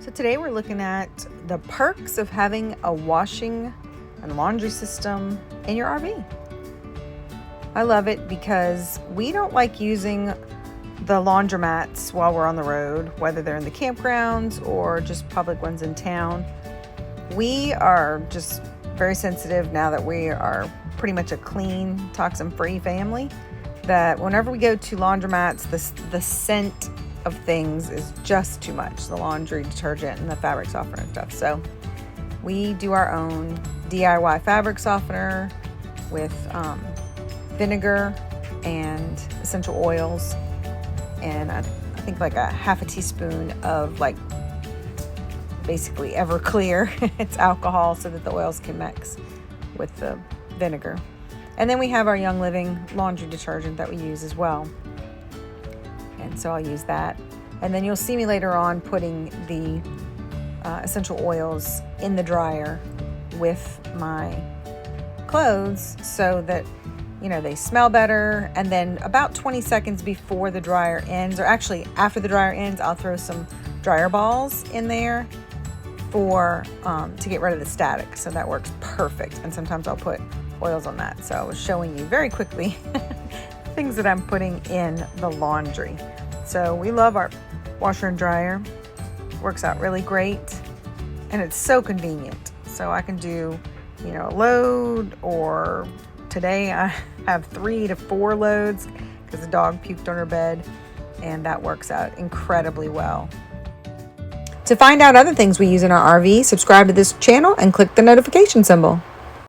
So today we're looking at the perks of having a washing and laundry system in your RV. I love it because we don't like using the laundromats while we're on the road, whether they're in the campgrounds or just public ones in town. We are just very sensitive now that we are pretty much a clean, toxin-free family, that whenever we go to laundromats, the scent of things is just too much, the laundry detergent and the fabric softener and stuff. So we do our own DIY fabric softener with vinegar and essential oils, and I think like a half a teaspoon of like basically Everclear. It's alcohol so that the oils can mix with the vinegar. And then we have our Young Living laundry detergent that we use as well. And so I'll use that. And then you'll see me later on putting the essential oils in the dryer with my clothes so that, you know, they smell better. And then about 20 seconds before the dryer ends, or actually after the dryer ends, I'll throw some dryer balls in there for to get rid of the static. So that works perfect. And sometimes I'll put oils on that. So I was showing you very quickly things that I'm putting in the laundry. So we love our washer and dryer. Works out really great, and it's so convenient. So I can do, you know, a load, or today I have 3 to 4 loads because the dog puked on her bed, and that works out incredibly well. To find out other things we use in our RV, subscribe to this channel and click the notification symbol.